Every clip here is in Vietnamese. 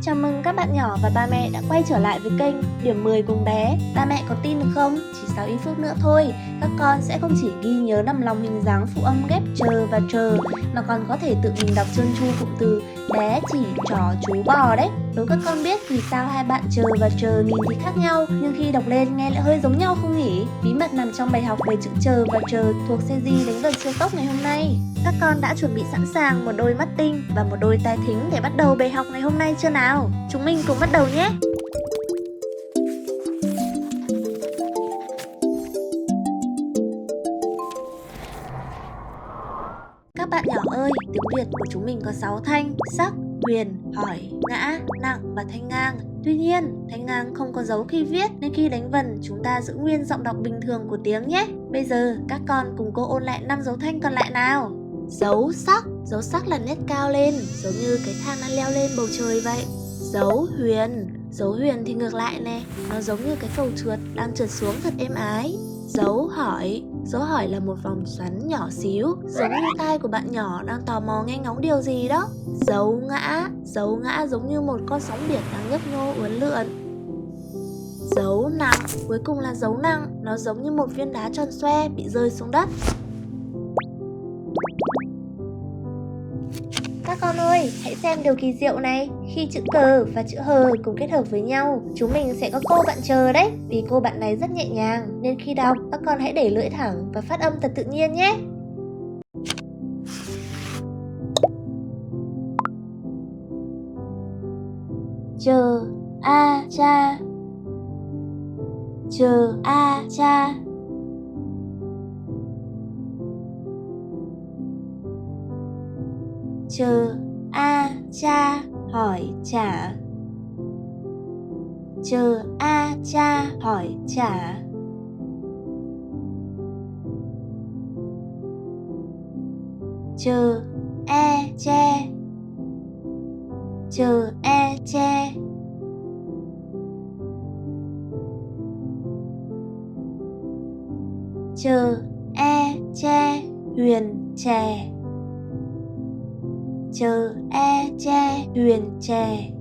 Chào mừng các bạn nhỏ và ba mẹ đã quay trở lại với kênh Điểm 10 cùng bé. Ba mẹ có tin được không? Chỉ 6 ít phút nữa thôi, các con sẽ không chỉ ghi nhớ nằm lòng hình dáng phụ âm ghép chờ và chờ, mà còn có thể tự mình đọc trơn tru cụm từ bé, chỉ, trò, chú, bò đấy. Đố các con biết vì sao hai bạn chờ và chờ nhìn thì khác nhau, nhưng khi đọc lên nghe lại hơi giống nhau không nhỉ? Bí mật nằm trong bài học về chữ chờ và chờ thuộc series đánh vần siêu tốc ngày hôm nay. Các con đã chuẩn bị sẵn sàng một đôi mắt tinh và một đôi tai thính để bắt đầu bài học ngày hôm nay chưa nào? Chúng mình cùng bắt đầu nhé! Các bạn nhỏ ơi, tiếng Việt của chúng mình có 6 thanh: sắc, huyền, hỏi, ngã, nặng và thanh ngang. Tuy nhiên, thanh ngang không có dấu khi viết, nên khi đánh vần chúng ta giữ nguyên giọng đọc bình thường của tiếng nhé. Bây giờ các con cùng cô ôn lại 5 dấu thanh còn lại nào. Dấu sắc là nét cao lên, giống như cái thang đang leo lên bầu trời vậy. Dấu huyền thì ngược lại nè, nó giống như cái cầu trượt đang trượt xuống thật êm ái. Dấu hỏi là một vòng xoắn nhỏ xíu, giống như tai của bạn nhỏ đang tò mò nghe ngóng điều gì đó. Dấu ngã giống như một con sóng biển đang nhấp nhô uốn lượn. Dấu nặng, cuối cùng là dấu nặng, nó giống như một viên đá tròn xoe bị rơi xuống đất. Các con ơi, hãy xem điều kỳ diệu này. Khi chữ cờ và chữ hờ cùng kết hợp với nhau, chúng mình sẽ có cô bạn chờ đấy. Vì cô bạn này rất nhẹ nhàng, nên khi đọc, các con hãy để lưỡi thẳng và phát âm thật tự nhiên nhé. Chờ a cha, chờ a cha. Chờ a cha hỏi trả, chờ a cha hỏi trả. Chờ e che, chờ e che. Chờ e che huyền chè, chờ e che huyền chè.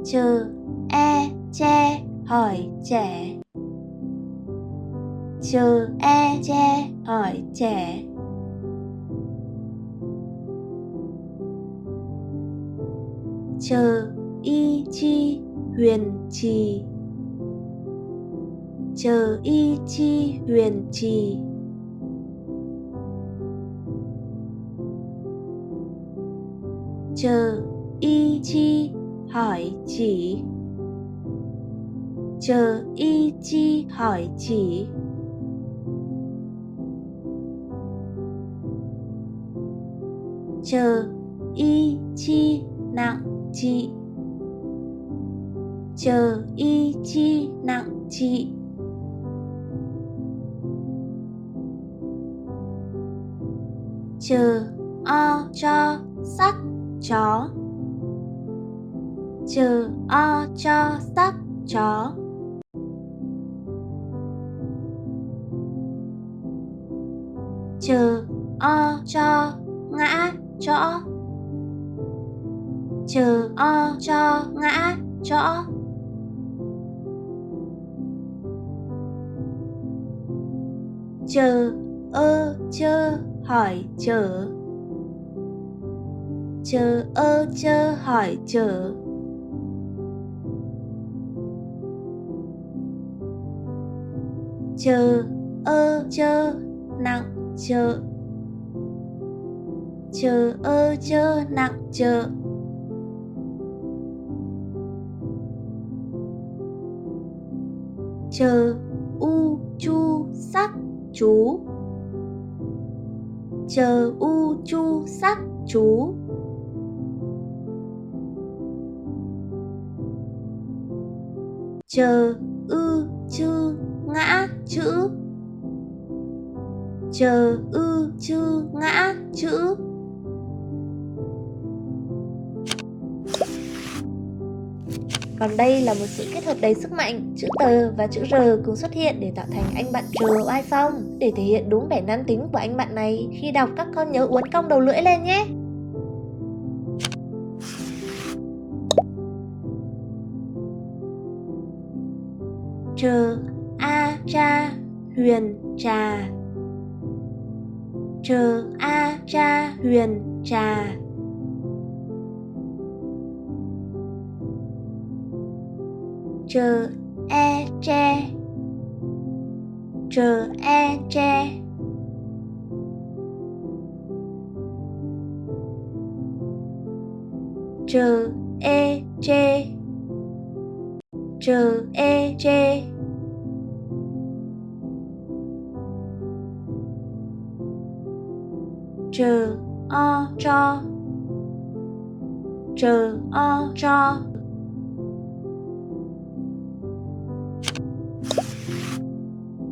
Chờ e che hỏi trẻ, chờ e che hỏi trẻ. Chờ y chi huyền trì, chờ y chi huyền trì. Chờ y chi hỏi chỉ, chờ y chi hỏi chỉ. Chờ y chi nặng trị, chờ y chi nặng trị. Chờ o cho sắc chó, chờ o cho sắc chó. Chờ o cho ngã chõ, chờ o cho ngã chõ. Chờ ơ chơ hỏi chở, chờ ơ chơ hỏi chở. Chờ ơ chơ nặng chợ, chờ ơ chơ nặng chợ. Chờ u chu sắc chú, chờ u chu sắc chú. Chờ ư chư ngã chữ, chờ ư chư ngã chữ. Còn đây là một sự kết hợp đầy sức mạnh, chữ T và chữ R cùng xuất hiện để tạo thành anh bạn Trờ oai phong. Để thể hiện đúng vẻ nam tính của anh bạn này, khi đọc các con nhớ uốn cong đầu lưỡi lên nhé. Trờ a cha huyền trà. Trờ a cha huyền trà. Trờ e tre. Trờ e tre. Trờ e tre. Trờ e tre. Trờ o cho. Trờ o cho.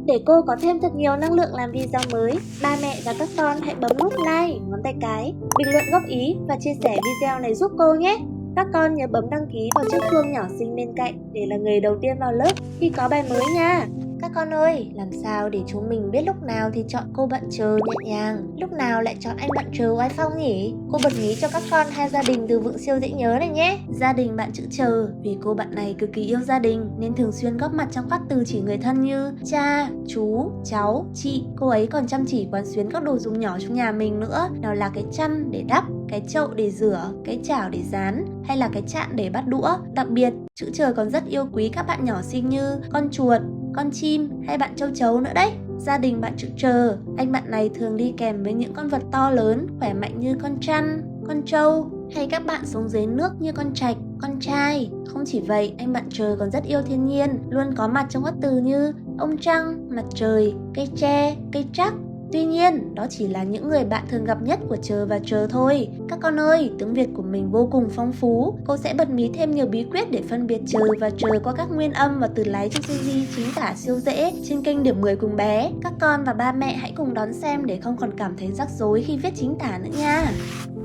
Để cô có thêm thật nhiều năng lượng làm video mới, ba mẹ và các con hãy bấm nút like, ngón tay cái, bình luận góp ý và chia sẻ video này giúp cô nhé. Các con nhớ bấm đăng ký vào chiếc chuông nhỏ xinh bên cạnh để là người đầu tiên vào lớp khi có bài mới nha. Các con ơi, làm sao để chúng mình biết lúc nào thì chọn cô bạn Trờ nhẹ nhàng, lúc nào lại chọn anh bạn Trờ oai phong nhỉ? Cô bật mí cho các con hai gia đình từ vựng siêu dễ nhớ này nhé. Gia đình bạn chữ Trờ, vì cô bạn này cực kỳ yêu gia đình nên thường xuyên góp mặt trong các từ chỉ người thân như cha, chú, cháu, chị. Cô ấy còn chăm chỉ quán xuyến các đồ dùng nhỏ trong nhà mình nữa. Nào là cái chăn để đắp, cái chậu để rửa, cái chảo để rán, hay là cái chạn để bắt đũa. Đặc biệt, chữ Trờ còn rất yêu quý các bạn nhỏ xinh như con chuột, con chim hay bạn châu chấu nữa đấy. Gia đình bạn chữ Trờ, anh bạn này thường đi kèm với những con vật to lớn, khỏe mạnh như con trăn, con trâu, hay các bạn sống dưới nước như con trạch, con trai. Không chỉ vậy, anh bạn Trờ còn rất yêu thiên nhiên, luôn có mặt trong các từ như ông trăng, mặt trời, cây tre, cây trắc. Tuy nhiên, đó chỉ là những người bạn thường gặp nhất của Trờ và Trờ thôi. Các con ơi, tiếng Việt của mình vô cùng phong phú. Cô sẽ bật mí thêm nhiều bí quyết để phân biệt Trờ và Trờ qua các nguyên âm và từ láy trong series chính tả siêu dễ trên kênh Điểm 10 cùng bé. Các con và ba mẹ hãy cùng đón xem để không còn cảm thấy rắc rối khi viết chính tả nữa nha.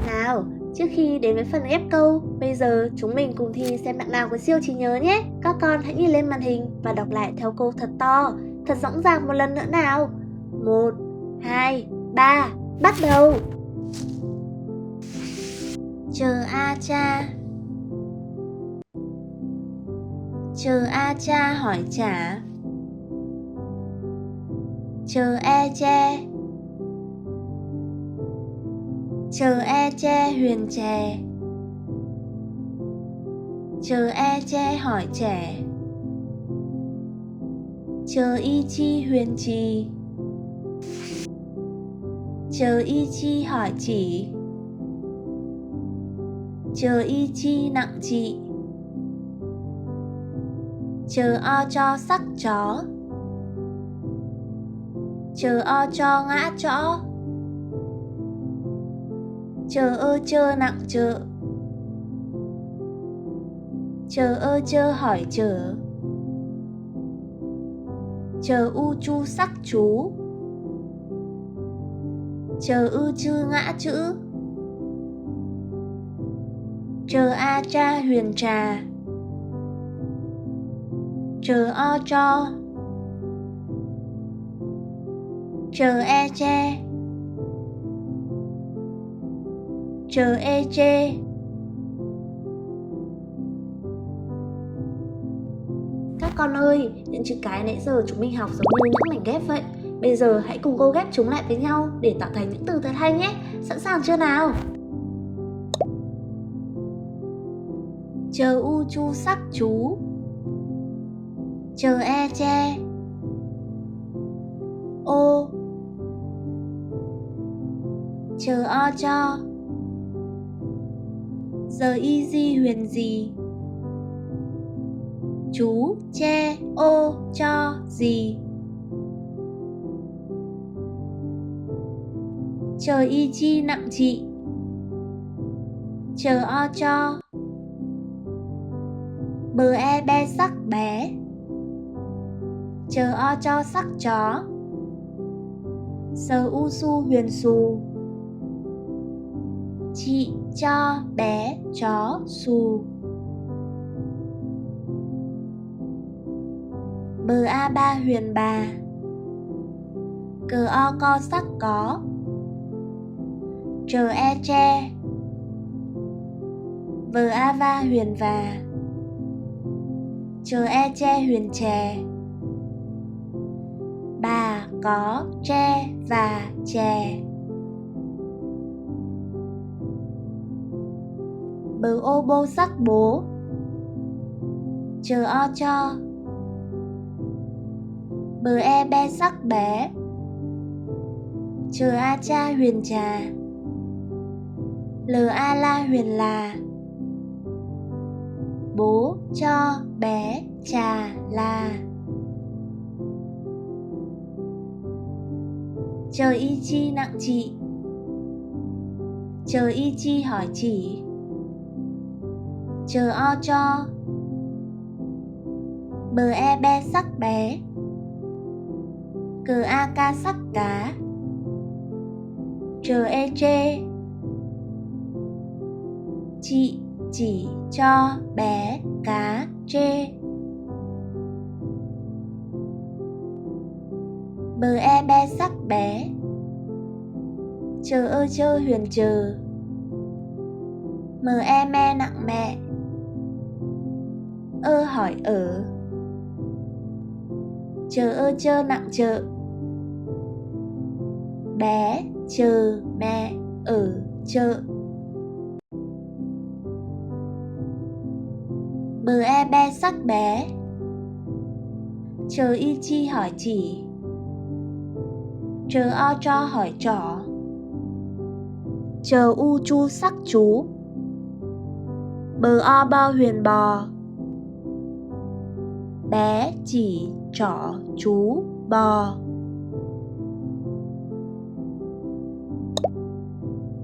Nào, trước khi đến với phần ghép câu, bây giờ chúng mình cùng thi xem bạn nào có siêu trí nhớ nhé. Các con hãy nhìn lên màn hình và đọc lại theo cô thật to, thật rõ ràng một lần nữa nào. 1, 2, 3, bắt đầu. Chờ a cha. Chờ a cha hỏi trả. Chờ e che. Chờ e che huyền chè. Chờ e che hỏi trẻ. Chờ y chi huyền trì. Chờ y chi hỏi chỉ. Chờ y chi nặng trị. Chờ o cho sắc chó. Chờ o cho ngã chõ. Chờ ơ chơ nặng chợ. Chờ ơ chơ hỏi chở. Chờ u chu sắc chú. Chờ ư chư ngã chữ. Chờ a cha huyền trà. Chờ o cho. Chờ e che. Chờ e chê. Các con ơi, những chữ cái nãy giờ chúng mình học giống như những mảnh ghép vậy. Bây giờ hãy cùng cô ghép chúng lại với nhau để tạo thành những từ thật hay nhé. Sẵn sàng chưa nào? Chờ u chu sắc chú. Chờ e che. Ô. Chờ o cho. Giờ y di huyền gì. Chú che ô cho gì. Chờ y chi nặng trị. Chờ o cho. Bờ e be sắc bé. Chờ o cho sắc chó. Sờ u su huyền xù. Chị cho bé chó xù. Bờ a ba huyền bà. Cờ o co sắc có. Trờ e tre. Vờ a va huyền và. Trờ e tre huyền chè. Bà có tre và chè. Bờ ô bô sắc bố. Trờ o cho. Bờ e be sắc bé. Trờ a cha huyền trà. L a la huyền là. Bố cho bé trà là. Chờ y chi nặng trị. Chờ y chi hỏi chỉ. Chờ o cho. Bờ e be sắc bé. Cờ a ca sắc cá. Chờ e trê. Chị chỉ cho bé cá trê. Bờ e be sắc bé. Chờ ơ chơ huyền chờ. Mờ e me nặng mẹ. Ơ hỏi ở. Chờ ơ chơ nặng chợ. Bé chờ mẹ ở chợ. Bờ e be sắc bé. Chờ y chi hỏi chỉ. Chờ o cho hỏi trỏ. Chờ u chu sắc chú. Bờ o bo huyền bò. Bé chỉ trỏ chú bò.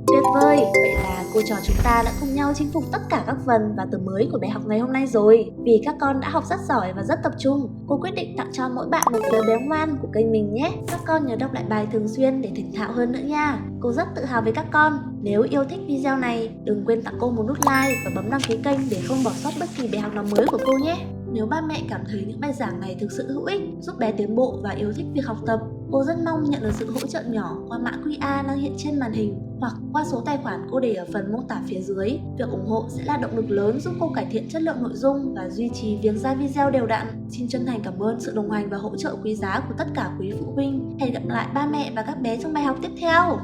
Tuyệt vời! Vậy là cô trò chúng ta đã cùng nhau chinh phục tất cả các phần và từ mới của bài học ngày hôm nay rồi. Vì các con đã học rất giỏi và rất tập trung, cô quyết định tặng cho mỗi bạn một đứa bé ngoan của kênh mình nhé. Các con nhớ đọc lại bài thường xuyên để thành thạo hơn nữa nha. Cô rất tự hào với các con. Nếu yêu thích video này, đừng quên tặng cô một nút like và bấm đăng ký kênh để không bỏ sót bất kỳ bài học nào mới của cô nhé. Nếu ba mẹ cảm thấy những bài giảng này thực sự hữu ích, giúp bé tiến bộ và yêu thích việc học tập, cô rất mong nhận được sự hỗ trợ nhỏ qua mã QR đang hiện trên màn hình hoặc qua số tài khoản cô để ở phần mô tả phía dưới. Việc ủng hộ sẽ là động lực lớn giúp cô cải thiện chất lượng nội dung và duy trì việc ra video đều đặn. Xin chân thành cảm ơn sự đồng hành và hỗ trợ quý giá của tất cả quý phụ huynh. Hẹn gặp lại ba mẹ và các bé trong bài học tiếp theo.